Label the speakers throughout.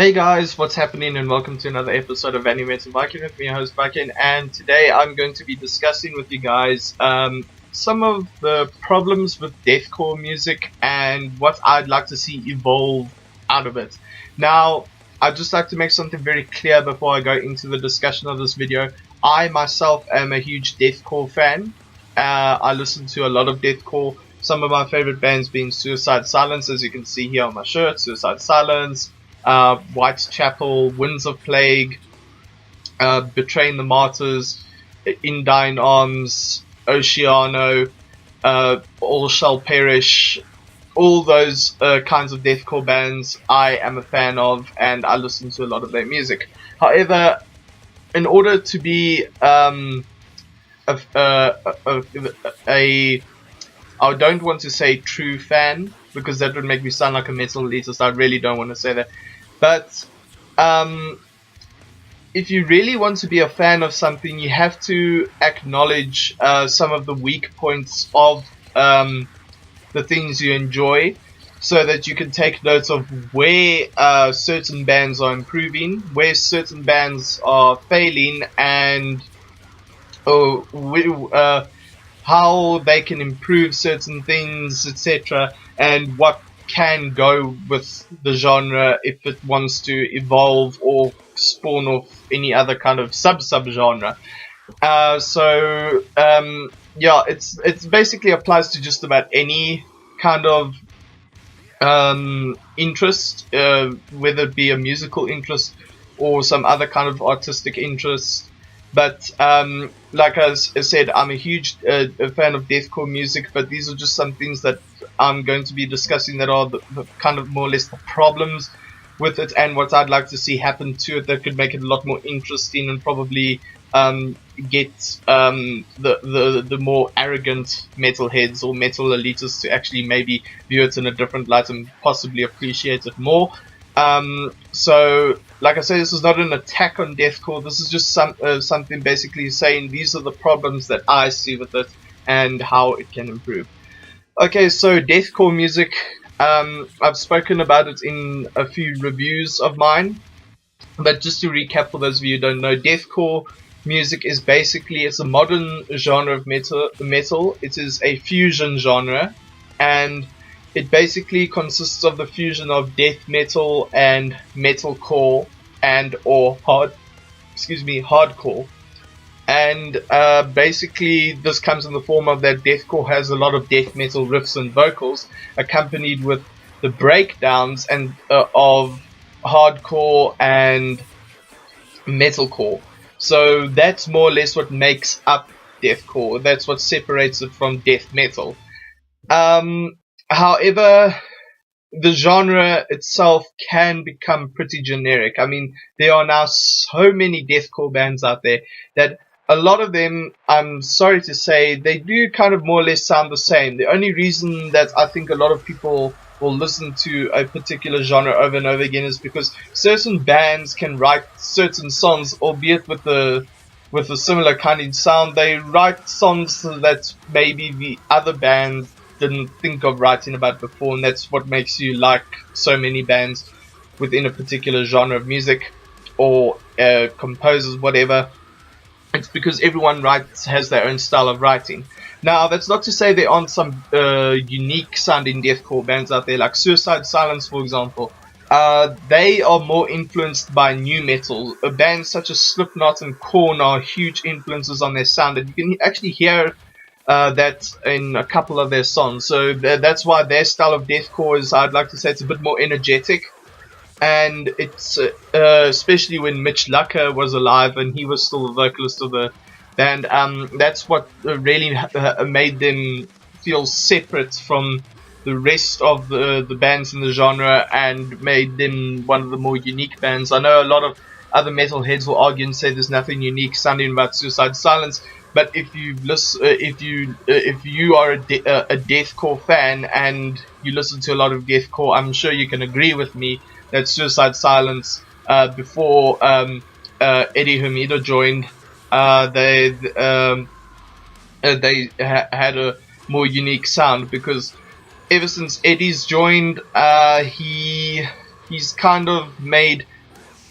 Speaker 1: Hey guys, what's happening and welcome to another episode of Animated Viking with me, your host Viking, and today I'm going to be discussing with you guys some of the problems with deathcore music and what I'd like to see evolve out of it. Now, I'd just like to make something very clear before I go into the discussion of this video. I myself am a huge deathcore fan. I listen to a lot of deathcore. Some of my favorite bands being Suicide Silence, as you can see here on my shirt, Suicide Silence, Whitechapel, Winds of Plague, Betraying the Martyrs, In Thine Arms, Oceano, All Shall Perish, all those kinds of deathcore bands I am a fan of, and I listen to a lot of their music. However, in order to be I don't want to say true fan, because that would make me sound like a metal elitist. I really don't want to say that. But if you really want to be a fan of something, you have to acknowledge some of the weak points of the things you enjoy, so that you can take notes of where certain bands are improving, where certain bands are failing, and how they can improve certain things, etc., and what can go with the genre if it wants to evolve or spawn off any other kind of sub-genre. Yeah, it's basically applies to just about any kind of interest, whether it be a musical interest or some other kind of artistic interest. But like I said, I'm a huge fan of deathcore music, but these are just some things that I'm going to be discussing that are the kind of more or less the problems with it, and what I'd like to see happen to it that could make it a lot more interesting, and probably get the more arrogant metalheads or metal elitists to actually maybe view it in a different light and possibly appreciate it more. So, like I say, this is not an attack on deathcore. This is just something basically saying these are the problems that I see with it and how it can improve. Okay, so deathcore music. I've spoken about it in a few reviews of mine, but just to recap for those of you who don't know, deathcore music is basically, it's a modern genre of metal. It is a fusion genre, and it basically consists of the fusion of death metal and metalcore and or hardcore. And basically this comes in the form of that deathcore has a lot of death metal riffs and vocals, accompanied with the breakdowns and of hardcore and metalcore. So that's more or less what makes up deathcore. That's what separates it from death metal. However, the genre itself can become pretty generic. I mean, there are now so many deathcore bands out there that a lot of them, I'm sorry to say, they do kind of more or less sound the same. The only reason that I think a lot of people will listen to a particular genre over and over again is because certain bands can write certain songs, albeit with a similar kind of sound. They write songs that maybe the other band didn't think of writing about before, and that's what makes you like so many bands within a particular genre of music, or composers, whatever. It's because everyone has their own style of writing. Now, that's not to say there aren't some unique sounding deathcore bands out there, like Suicide Silence, for example. They are more influenced by new metal. Bands such as Slipknot and Korn are huge influences on their sound, and you can actually hear that in a couple of their songs. So that's why their style of deathcore is, I'd like to say, it's a bit more energetic. And it's especially when Mitch Lucker was alive and he was still the vocalist of the band. That's what really made them feel separate from the rest of the bands in the genre, and made them one of the more unique bands. I know a lot of other metalheads will argue and say there's nothing unique sounding about Suicide Silence, but if you listen, if you are a deathcore fan and you listen to a lot of deathcore, I'm sure you can agree with me that Suicide Silence, before Eddie Hermida joined, they had a more unique sound, because ever since Eddie's joined, he he's kind of made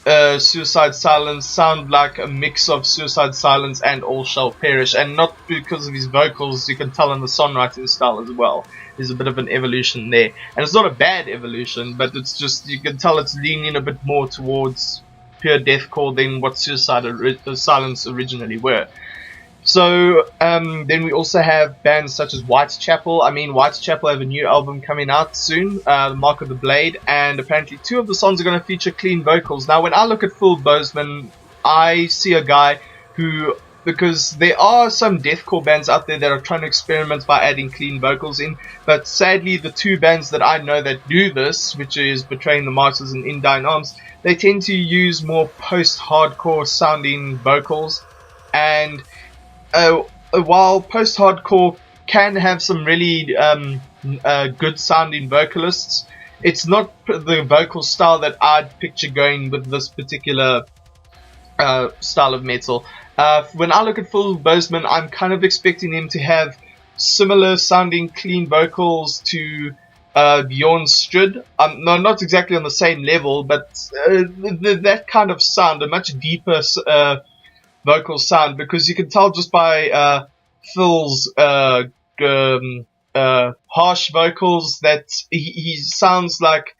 Speaker 1: Suicide Silence sound like a mix of Suicide Silence and All Shall Perish, and not because of his vocals. You can tell in the songwriting style as well. There's a bit of an evolution there, and it's not a bad evolution, but it's just, you can tell it's leaning a bit more towards pure deathcore than what Silence originally were. So then we also have bands such as Whitechapel. I mean, Whitechapel have a new album coming out soon, The Mark of the Blade, and apparently 2 of the songs are going to feature clean vocals. Now, when I look at Phil Bozeman, I see a guy who, because there are some deathcore bands out there that are trying to experiment by adding clean vocals in, but sadly the 2 bands that I know that do this, which is Betraying the Martyrs and In Dying Arms, they tend to use more post-hardcore sounding vocals, and while post-hardcore can have some really good sounding vocalists, it's not the vocal style that I'd picture going with this particular style of metal. When I look at Phil Bozeman, I'm kind of expecting him to have similar sounding clean vocals to Bjorn Strud. No, not exactly on the same level, but that kind of sound, a much deeper vocal sound, because you can tell just by Phil's harsh vocals that he sounds like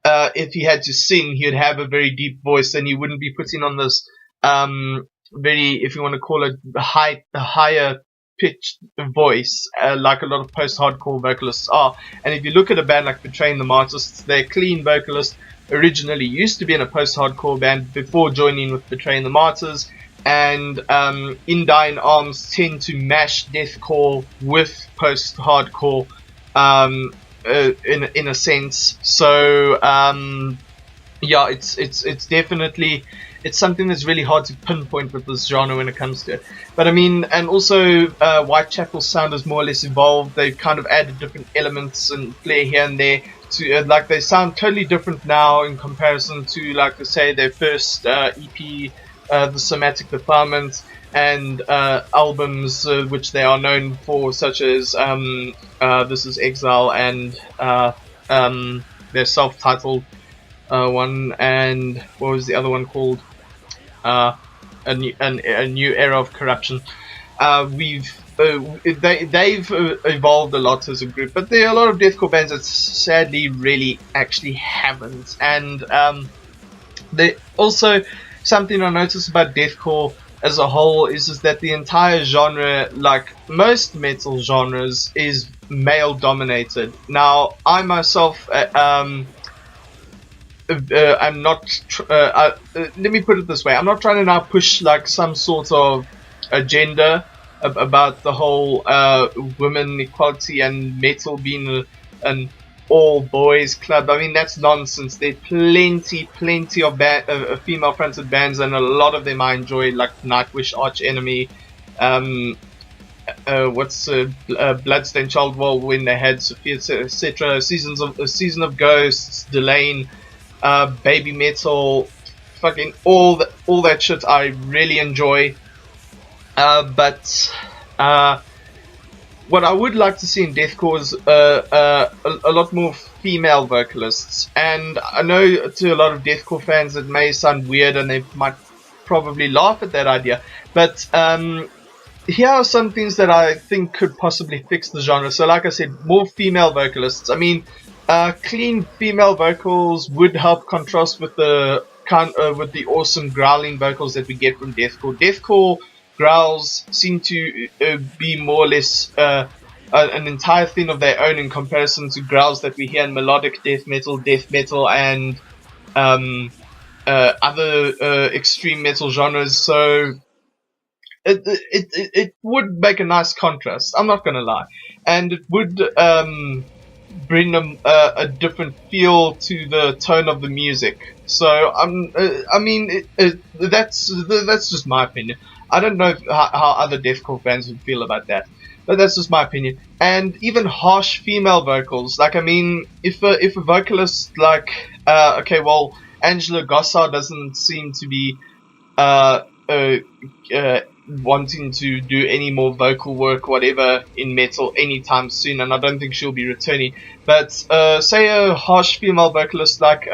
Speaker 1: if he had to sing, he would have a very deep voice, and he wouldn't be putting on this very, if you want to call it, higher pitched voice like a lot of post-hardcore vocalists are. And if you look at a band like Betraying the Martyrs, their clean vocalist originally used to be in a post-hardcore band before joining with Betraying the Martyrs, and In Dying Arms tend to mash deathcore with post-hardcore in a sense. So yeah, it's definitely, it's something that's really hard to pinpoint with this genre when it comes to it. But I mean, and also Whitechapel's sound is more or less evolved. They've kind of added different elements and flair here and there to like, they sound totally different now in comparison to, like I say, their first EP, The Somatic Defilement, and albums which they are known for, such as This Is Exile, and their self-titled one, and what was the other one called? A New Era of Corruption. They've evolved a lot as a group, but there are a lot of deathcore bands that sadly really actually haven't. And they also, something I noticed about deathcore as a whole is that the entire genre, like most metal genres, is male dominated. Now, I myself I'm not let me put it this way, I'm not trying to now push like some sort of agenda about the whole women equality and metal being an all boys club. I mean, that's nonsense. There are plenty of female fronted bands, and a lot of them I enjoy, like Nightwish, Arch Enemy, Bloodstained Child, well, when they had Sophia, etc. Season of Ghosts, Delane, Baby Metal, fucking all that shit I really enjoy. But what I would like to see in deathcore is a lot more female vocalists. And I know to a lot of deathcore fans it may sound weird, and they might probably laugh at that idea, but here are some things that I think could possibly fix the genre. So like I said, more female vocalists. I mean, clean female vocals would help contrast with the awesome growling vocals that we get from deathcore. Deathcore growls seem to be more or less an entire thing of their own in comparison to growls that we hear in melodic death metal, and other extreme metal genres. So it would make a nice contrast, I'm not gonna lie, and it would bring a different feel to the tone of the music. So I mean, that's just my opinion. I don't know how other deathcore fans would feel about that, but that's just my opinion. And even harsh female vocals, like, I mean, if a vocalist like okay, well, Angela Gossard doesn't seem to be wanting to do any more vocal work, whatever, in metal anytime soon, and I don't think she'll be returning. But say a harsh female vocalist like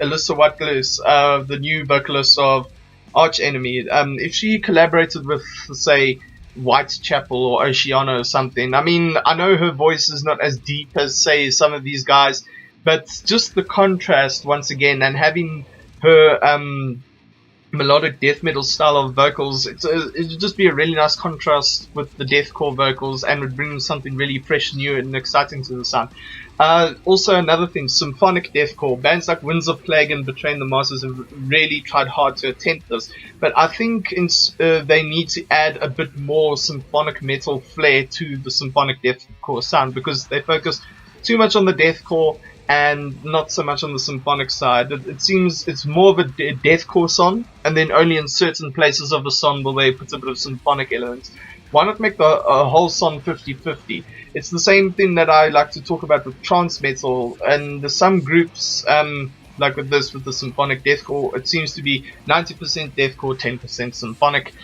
Speaker 1: Alyssa Watlis, the new vocalist of Arch Enemy, if she collaborated with, say, Whitechapel or Oceana or something. I mean, I know her voice is not as deep as, say, some of these guys, but just the contrast once again, and having her melodic death metal style of vocals, it'd just be a really nice contrast with the deathcore vocals, and would bring something really fresh, new, and exciting to the sound. Also, another thing, symphonic deathcore bands like Winds of Plague and Betraying the Masters have really tried hard to attempt this, but I think they need to add a bit more symphonic metal flair to the symphonic deathcore sound, because they focus too much on the deathcore and not so much on the symphonic side. It seems it's more of a deathcore song, and then only in certain places of the song will they put a bit of symphonic elements. Why not make the whole song 50-50? It's the same thing that I like to talk about with trance metal, and there's some groups, like with this, with the symphonic deathcore, it seems to be 90% deathcore, 10% symphonic.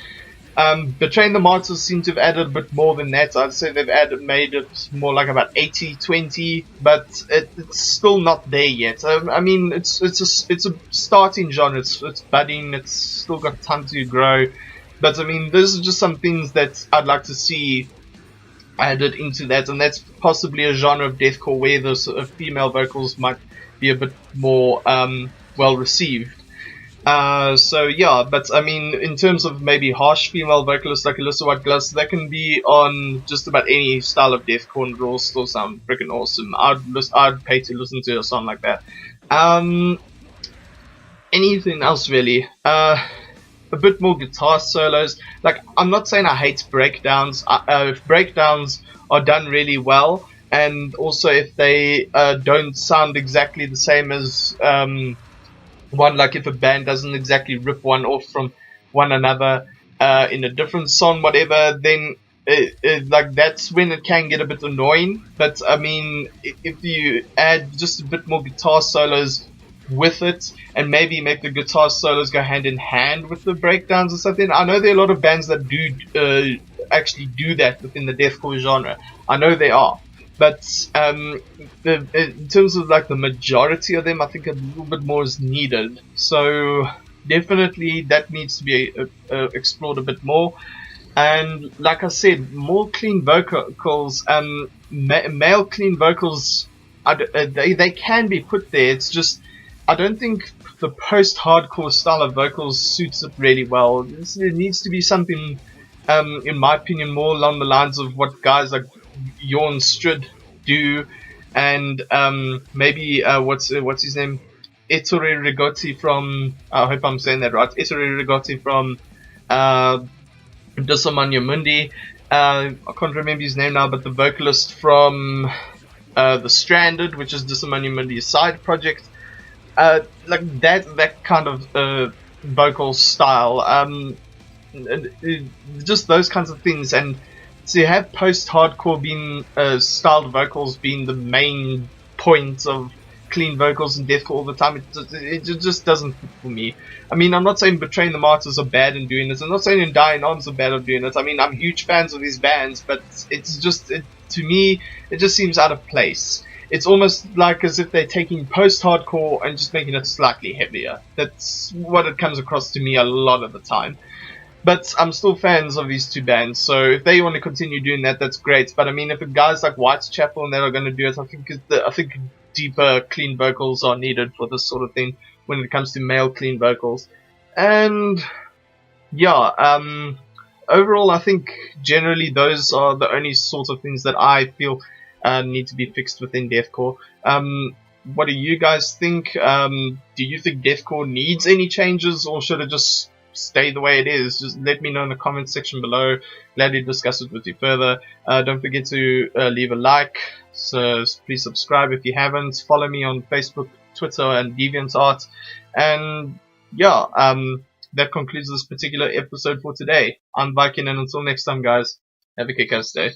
Speaker 1: Betraying the Martyrs seem to have added a bit more than that. I'd say they've made it more like about 80-20, but it's still not there yet. I mean, it's a starting genre. It's budding. It's still got time to grow. But I mean, those are just some things that I'd like to see added into that, and that's possibly a genre of deathcore where the sort of female vocals might be a bit more well received. So yeah, but I mean, in terms of maybe harsh female vocalists like Alyssa White-Glass, that can be on just about any style of deathcore and it'll all still sound freaking awesome. I'd pay to listen to a song like that. Anything else really? A bit more guitar solos. Like, I'm not saying I hate breakdowns. If breakdowns are done really well, and also if they don't sound exactly the same as one, like if a band doesn't exactly rip one off from one another in a different song, whatever, then like that's when it can get a bit annoying. But I mean, if you add just a bit more guitar solos with it, and maybe make the guitar solos go hand in hand with the breakdowns or something. I know there are a lot of bands that do actually do that within the deathcore genre. I know they are. But in terms of like the majority of them, I think a little bit more is needed. So definitely that needs to be explored a bit more. And like I said, more clean vocals. Male clean vocals, they can be put there. It's just I don't think the post-hardcore style of vocals suits it really well. There needs to be something, in my opinion, more along the lines of what guys like Jorn Strid do, and maybe what's his name, Ettore Rigotti from, I hope I'm saying that right, Ettore Rigotti from Disomania Mundi. I can't remember his name now, but the vocalist from The Stranded, which is Disomania Mundi's side project. Like that kind of vocal style, just those kinds of things, and to have post-hardcore being styled vocals being the main point of clean vocals and deathcore all the time, it just doesn't fit for me. I mean, I'm not saying Betraying the Martyrs are bad in doing this. I'm not saying In Dying Arms are bad at doing it. I mean, I'm huge fans of these bands, but it's just to me, it just seems out of place. It's almost like as if they're taking post-hardcore and just making it slightly heavier. That's what it comes across to me a lot of the time. But I'm still fans of these two bands, so if they want to continue doing that, that's great. But I mean, if guys like Whitechapel and that are going to do it, I think deeper, clean vocals are needed for this sort of thing when it comes to male clean vocals. And yeah, overall, I think generally those are the only sorts of things that I feel need to be fixed within deathcore. What do you guys think? Do you think deathcore needs any changes, or should it just stay the way it is? Just let me know in the comments section below. Gladly discuss it with you further. Don't forget to leave a like. So please subscribe if you haven't. Follow me on Facebook, Twitter, and DeviantArt. And yeah, that concludes this particular episode for today. I'm Viking, and until next time, guys, have a kick-ass day.